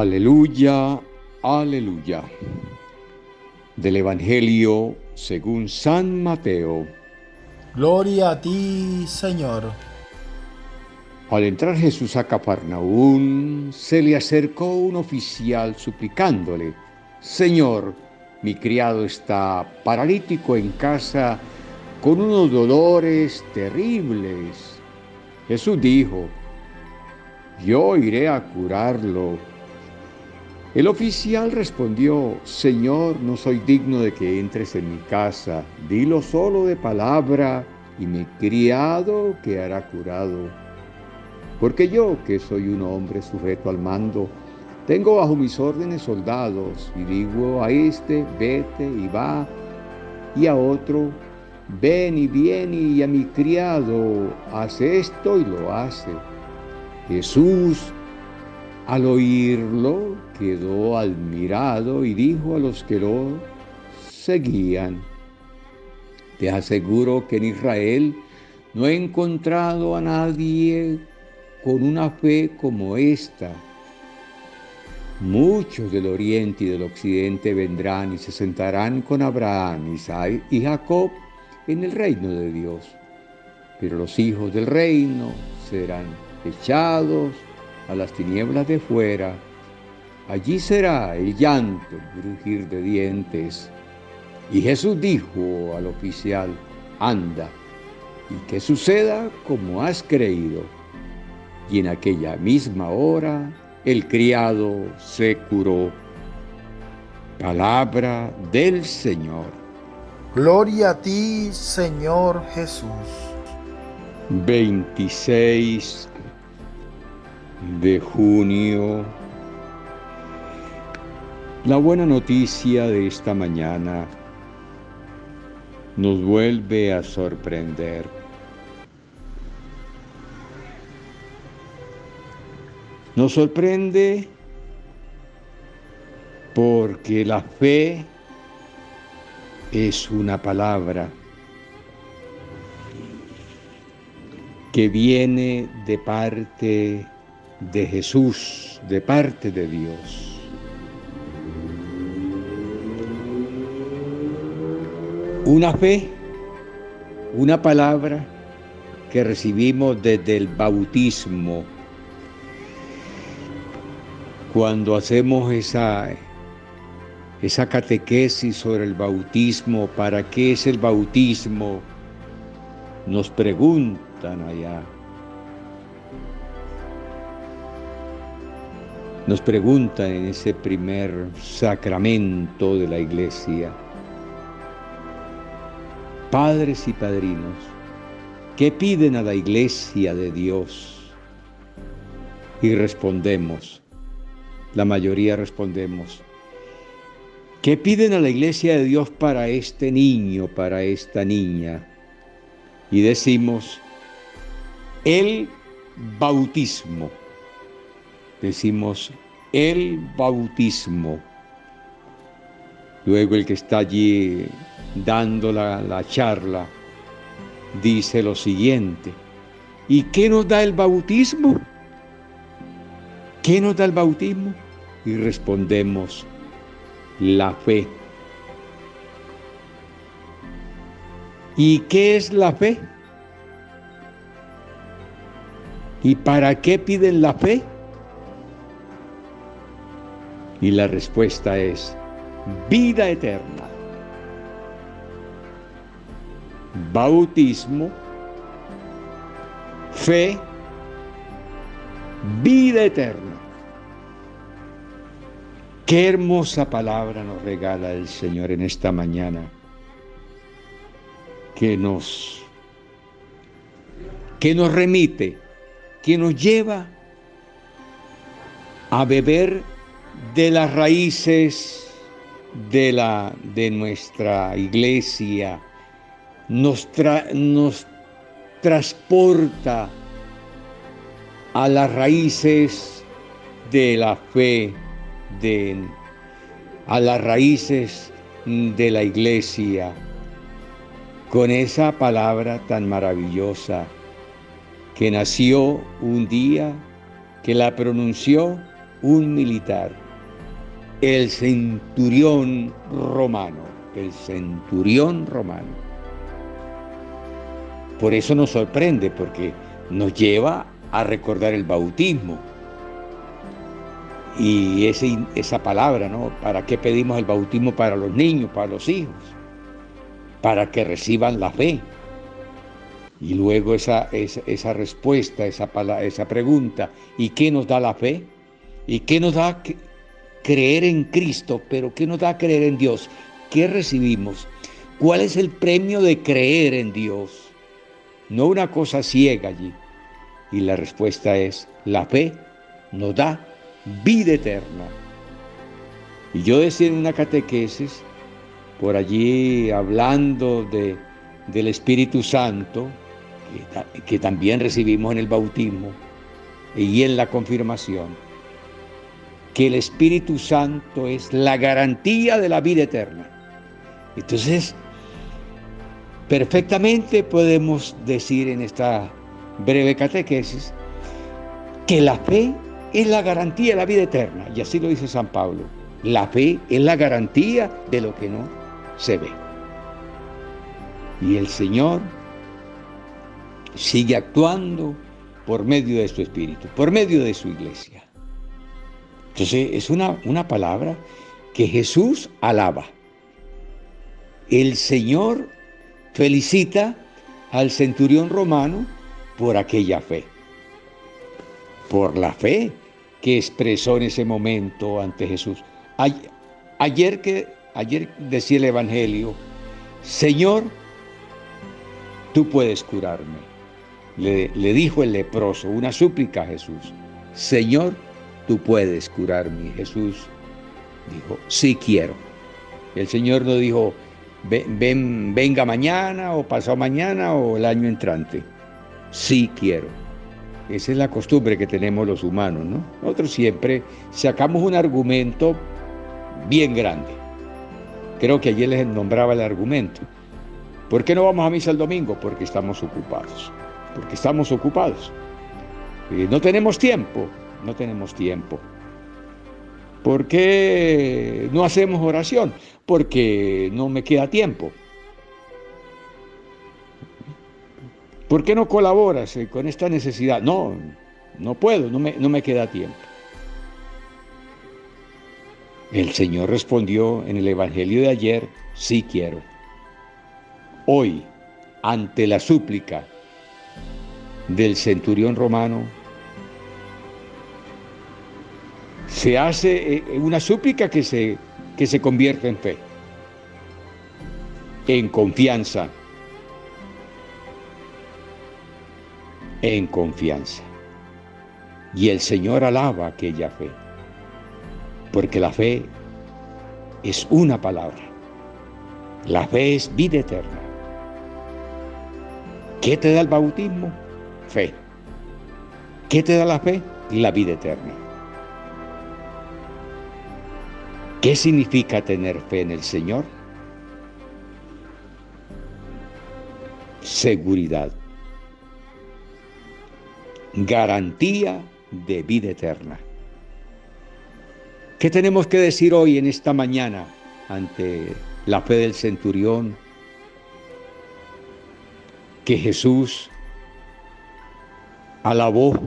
Aleluya, aleluya. Del Evangelio según San Mateo. Gloria a ti, Señor. Al entrar Jesús a Cafarnaún, se le acercó un oficial suplicándole: Señor, mi criado está paralítico en casa con unos dolores terribles. Jesús dijo: Yo iré a curarlo. El oficial respondió: Señor, no soy digno de que entres en mi casa. Dilo solo de palabra y mi criado quedará curado. Porque yo, que soy un hombre sujeto al mando, tengo bajo mis órdenes soldados, y digo a este, vete y va, y a otro, ven y viene, y a mi criado, hace esto y lo hace. Jesús, al oírlo, quedó admirado y dijo a los que lo seguían: Te aseguro que en Israel no he encontrado a nadie con una fe como esta. Muchos del oriente y del occidente vendrán y se sentarán con Abraham, Isaac y Jacob en el reino de Dios. Pero los hijos del reino serán echados a las tinieblas de fuera. Allí será el llanto, el crujir de dientes. Y Jesús dijo al oficial: Anda, y que suceda como has creído. Y en aquella misma hora el criado se curó. Palabra del Señor. Gloria a ti, Señor Jesús. 26 de junio. La buena noticia de esta mañana nos vuelve a sorprender. Nos sorprende porque la fe es una palabra que viene de parte de Jesús, de parte de Dios. Una fe, una palabra que recibimos desde el bautismo. Cuando hacemos esa catequesis sobre el bautismo, ¿para qué es el bautismo?, nos preguntan allá. Nos preguntan en ese primer sacramento de la Iglesia. Padres y padrinos, ¿qué piden a la Iglesia de Dios? Y respondemos, la mayoría respondemos: ¿qué piden a la Iglesia de Dios para este niño, para esta niña? Y decimos: el bautismo. Decimos: el bautismo. Luego el que está allí dando la charla dice lo siguiente: ¿y qué nos da el bautismo? ¿Qué nos da el bautismo? Y respondemos: la fe. ¿Y qué es la fe? ¿Y para qué piden la fe? Y la respuesta es: vida eterna. Bautismo, fe, vida eterna. Qué hermosa palabra nos regala el Señor en esta mañana, que nos remite, que nos lleva a beber de las raíces de nuestra iglesia, nos transporta a las raíces de la fe, a las raíces de la iglesia, con esa palabra tan maravillosa que nació un día, que la pronunció un militar, el centurión romano, el centurión romano. Por eso nos sorprende, porque nos lleva a recordar el bautismo. Y esa palabra, ¿no? ¿Para qué pedimos el bautismo para los niños, para los hijos? Para que reciban la fe. Y luego esa respuesta, esa pregunta, ¿y qué nos da la fe? ¿Y qué nos da creer en Cristo? ¿Pero qué nos da creer en Dios? ¿Qué recibimos? ¿Cuál es el premio de creer en Dios? No una cosa ciega allí. Y la respuesta es, la fe nos da vida eterna. Y yo decía en una catequesis, por allí hablando del Espíritu Santo, que también recibimos en el bautismo y en la confirmación, que el Espíritu Santo es la garantía de la vida eterna. Entonces, perfectamente podemos decir en esta breve catequesis que la fe es la garantía de la vida eterna. Y así lo dice San Pablo. La fe es la garantía de lo que no se ve. Y el Señor sigue actuando por medio de su Espíritu, por medio de su iglesia. Entonces es una palabra que Jesús alaba. El Señor felicita al centurión romano por aquella fe, por la fe que expresó en ese momento ante Jesús. Ayer decía el Evangelio, Señor, tú puedes curarme. Le dijo el leproso, una súplica a Jesús. Señor, tú puedes curarme. Jesús dijo, sí quiero. El Señor no dijo, venga mañana o pasado mañana o el año entrante. Sí quiero. Esa es la costumbre que tenemos los humanos, ¿no? Nosotros siempre sacamos un argumento bien grande. Creo que ayer les nombraba el argumento. ¿Por qué no vamos a misa el domingo? Porque estamos ocupados. Porque estamos ocupados. No tenemos tiempo. No tenemos tiempo. ¿Por qué no hacemos oración? Porque no me queda tiempo. ¿Por qué no colaboras con esta necesidad? No puedo, no me queda tiempo. El Señor respondió en el Evangelio de ayer, sí quiero. Hoy, ante la súplica del centurión romano, se hace una súplica que se convierte en fe, en confianza, en confianza. Y el Señor alaba aquella fe, porque la fe es una palabra. La fe es vida eterna. ¿Qué te da el bautismo? Fe. ¿Qué te da la fe? La vida eterna. ¿Qué significa tener fe en el Señor? Seguridad. Garantía de vida eterna. ¿Qué tenemos que decir hoy en esta mañana ante la fe del centurión? Que Jesús alabó,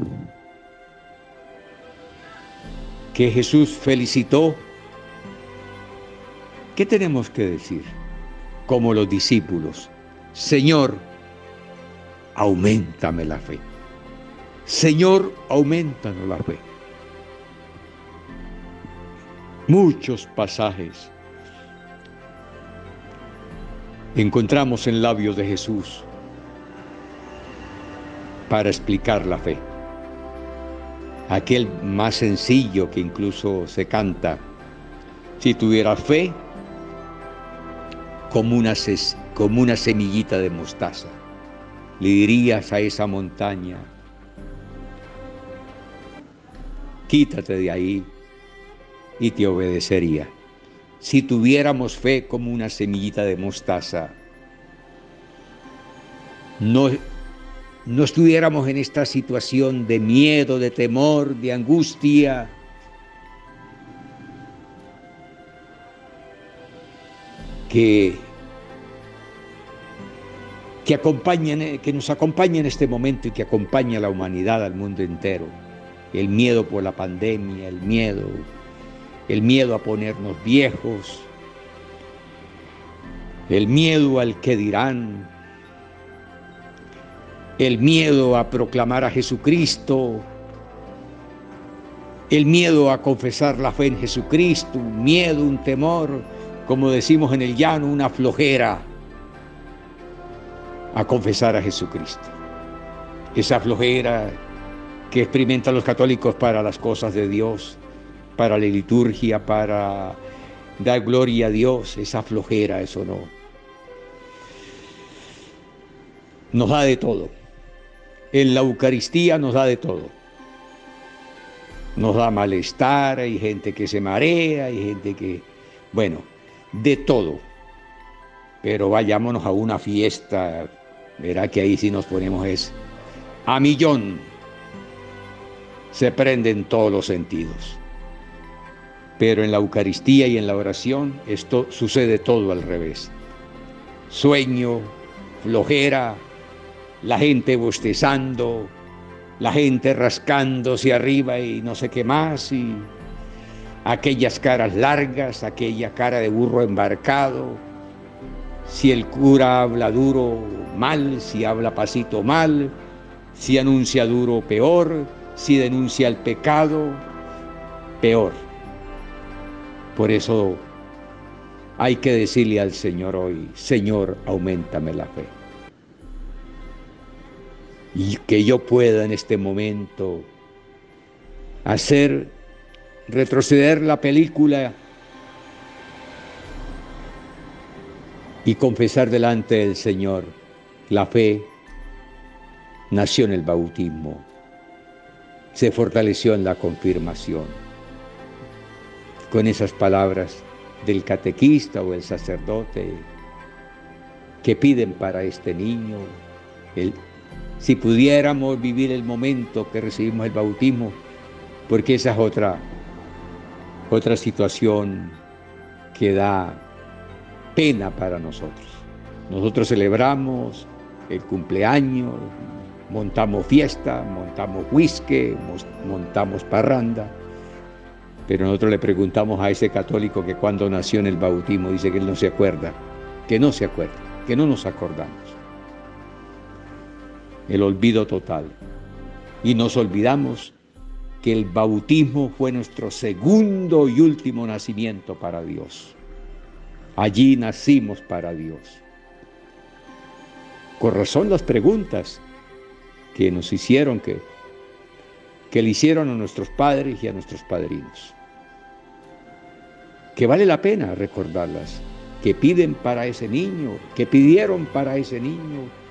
que Jesús felicitó. ¿Qué tenemos que decir? Como los discípulos, Señor, auméntame la fe. Señor, aumentanos la fe. Muchos pasajes encontramos en labios de Jesús para explicar la fe. Aquel más sencillo que incluso se canta, si tuvieras fe como una semillita de mostaza, le dirías a esa montaña, quítate de ahí, y te obedecería. Si tuviéramos fe como una semillita de mostaza, no estuviéramos en esta situación de miedo, de temor, de angustia, que nos acompaña en este momento y que acompaña a la humanidad, al mundo entero. El miedo por la pandemia, el miedo a ponernos viejos, el miedo al que dirán, el miedo a proclamar a Jesucristo, el miedo a confesar la fe en Jesucristo, un miedo, un temor, como decimos en el llano, una flojera a confesar a Jesucristo. Esa flojera que experimentan los católicos para las cosas de Dios, para la liturgia, para dar gloria a Dios, esa flojera, eso no. Nos da de todo. En la Eucaristía nos da de todo. Nos da malestar, hay gente que se marea, hay gente que, bueno, de todo. Pero vayámonos a una fiesta, verá que ahí sí nos ponemos a millón. Se prenden todos los sentidos. Pero en la Eucaristía y en la oración esto sucede todo al revés. Sueño, flojera, la gente bostezando, la gente rascándose arriba y no sé qué más, y aquellas caras largas, aquella cara de burro embarcado. Si el cura habla duro, mal; si habla pasito, mal; si anuncia duro, peor; si denuncia el pecado, peor. Por eso hay que decirle al Señor hoy: Señor, auméntame la fe. Y que yo pueda en este momento hacer retroceder la película y confesar delante del Señor: la fe nació en el bautismo, se fortaleció en la confirmación. Con esas palabras del catequista o el sacerdote que piden para este niño, si pudiéramos vivir el momento que recibimos el bautismo, porque esa es otra situación que da pena para nosotros. Nosotros celebramos el cumpleaños, montamos fiesta, montamos whisky, montamos parranda, pero nosotros le preguntamos a ese católico que cuando nació en el bautismo, dice que él no se acuerda, que no nos acordamos. El olvido total. Y nos olvidamos que el bautismo fue nuestro segundo y último nacimiento para Dios. Allí nacimos para Dios. Con razón las preguntas que nos hicieron, que le hicieron a nuestros padres y a nuestros padrinos. Que vale la pena recordarlas, que piden para ese niño, que pidieron para ese niño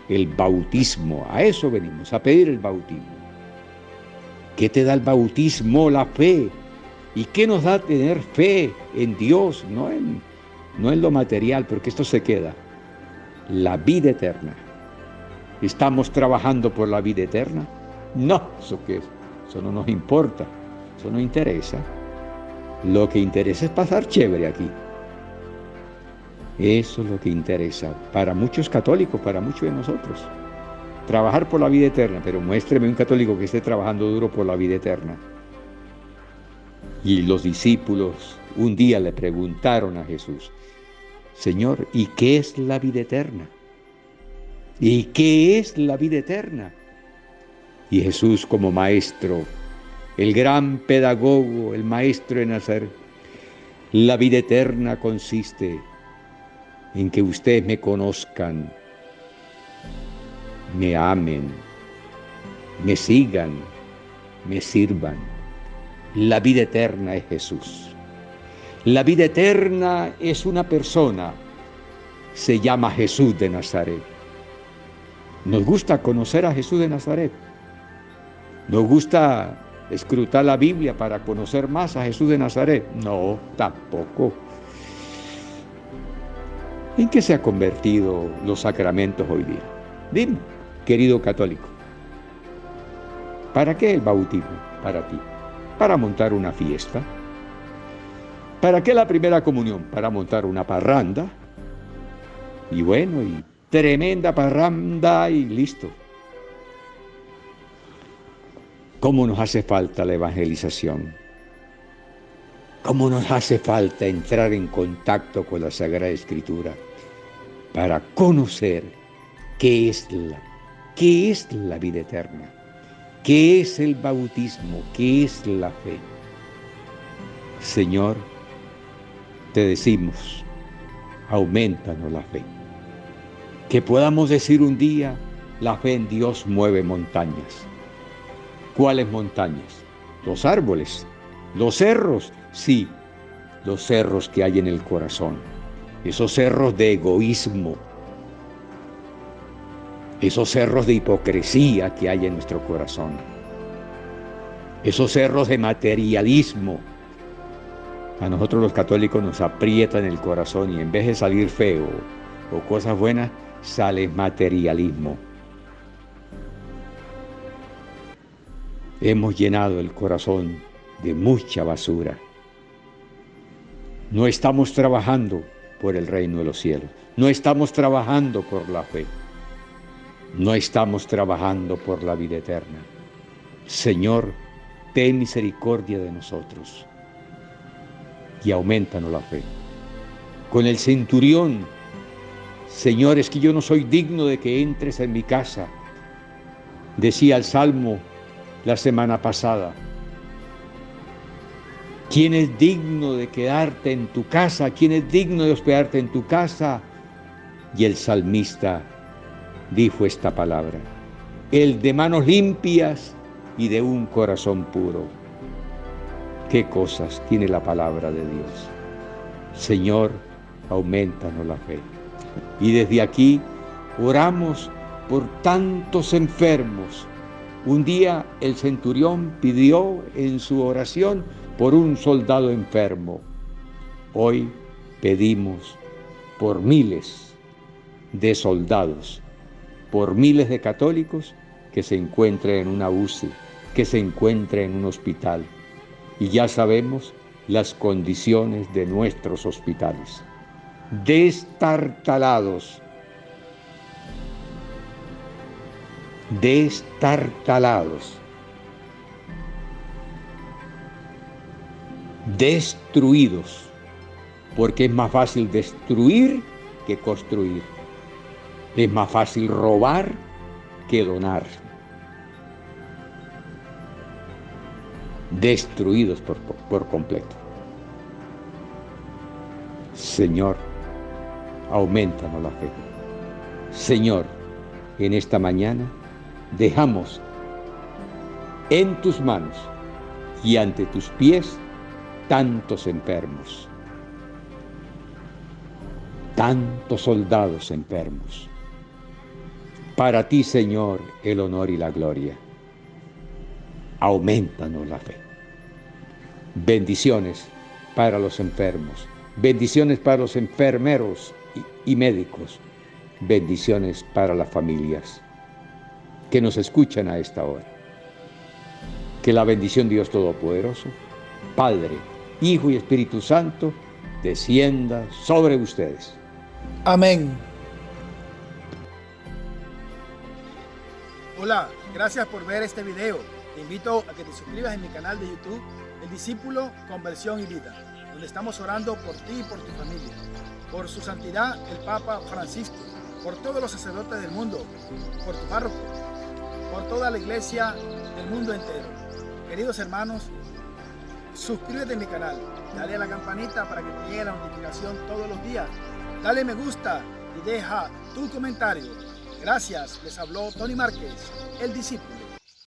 el bautismo. A eso venimos, a pedir el bautismo. ¿Qué te da el bautismo? La fe. ¿Y qué nos da tener fe en Dios? No en lo material, porque esto se queda. La vida eterna. ¿Estamos trabajando por la vida eterna? No, eso no nos importa, eso no interesa. Lo que interesa es pasar chévere aquí. Eso es lo que interesa para muchos católicos, para muchos de nosotros. Trabajar por la vida eterna, pero muéstreme un católico que esté trabajando duro por la vida eterna. Y los discípulos un día le preguntaron a Jesús: Señor, ¿y qué es la vida eterna? ¿Y qué es la vida eterna? Y Jesús, como maestro, el gran pedagogo, el maestro de Nazaret: la vida eterna consiste en que ustedes me conozcan, me amen, me sigan, me sirvan. La vida eterna es Jesús. La vida eterna es una persona, se llama Jesús de Nazaret. Nos gusta conocer a Jesús de Nazaret. Nos gusta escrutar la Biblia para conocer más a Jesús de Nazaret. No, tampoco. ¿En qué se han convertido los sacramentos hoy día? Dime, querido católico, ¿para qué el bautismo para ti? ¿Para montar una fiesta? ¿Para qué la primera comunión? Para montar una parranda. Y bueno, y tremenda parranda y listo. ¿Cómo nos hace falta la evangelización? ¿Cómo nos hace falta entrar en contacto con la Sagrada Escritura para conocer qué es la vida eterna? ¿Qué es el bautismo? ¿Qué es la fe? Señor, te decimos, aumentanos la fe. Que podamos decir un día, la fe en Dios mueve montañas. ¿Cuáles montañas? Los árboles, los cerros, sí, los cerros que hay en el corazón, esos cerros de egoísmo, esos cerros de hipocresía que hay en nuestro corazón, esos cerros de materialismo. A nosotros los católicos nos aprietan el corazón y en vez de salir feo o cosas buenas, sale materialismo. Hemos llenado el corazón de mucha basura. No estamos trabajando por el reino de los cielos. No estamos trabajando por la fe. No estamos trabajando por la vida eterna. Señor, ten misericordia de nosotros y aumentanos la fe. Con el centurión, Señor, es que yo no soy digno de que entres en mi casa. Decía el Salmo la semana pasada. ¿Quién es digno de quedarte en tu casa? ¿Quién es digno de hospedarte en tu casa? Y el salmista dijo esta palabra: el de manos limpias y de un corazón puro. ¿Qué cosas tiene la palabra de Dios? Señor, aumentanos la fe. Y desde aquí oramos por tantos enfermos. Un día el centurión pidió en su oración por un soldado enfermo. Hoy pedimos por miles de soldados, por miles de católicos que se encuentren en una UCI, que se encuentren en un hospital. Y ya sabemos las condiciones de nuestros hospitales. Destartalados, destruidos, porque es más fácil destruir que construir. Es más fácil robar que donar. Destruidos por completo. Señor, aumentanos la fe. Señor, en esta mañana dejamos en tus manos y ante tus pies tantos enfermos, tantos soldados enfermos. Para ti, Señor, el honor y la gloria. Aumentanos la fe. Bendiciones para los enfermos, bendiciones para los enfermeros y médicos, bendiciones para las familias que nos escuchan a esta hora. Que la bendición de Dios Todopoderoso, Padre, Hijo y Espíritu Santo, descienda sobre ustedes. Amén. Hola, gracias por ver este video. Te invito a que te suscribas en mi canal de YouTube, El Discípulo, Conversión y Vida, donde estamos orando por ti y por tu familia, por su santidad el Papa Francisco, por todos los sacerdotes del mundo, por tu párroco, por toda la iglesia del mundo entero. Queridos hermanos, suscríbete a mi canal, dale a la campanita para que te llegue la notificación todos los días, dale me gusta y deja tu comentario. Gracias, les habló Tony Márquez, El Discípulo.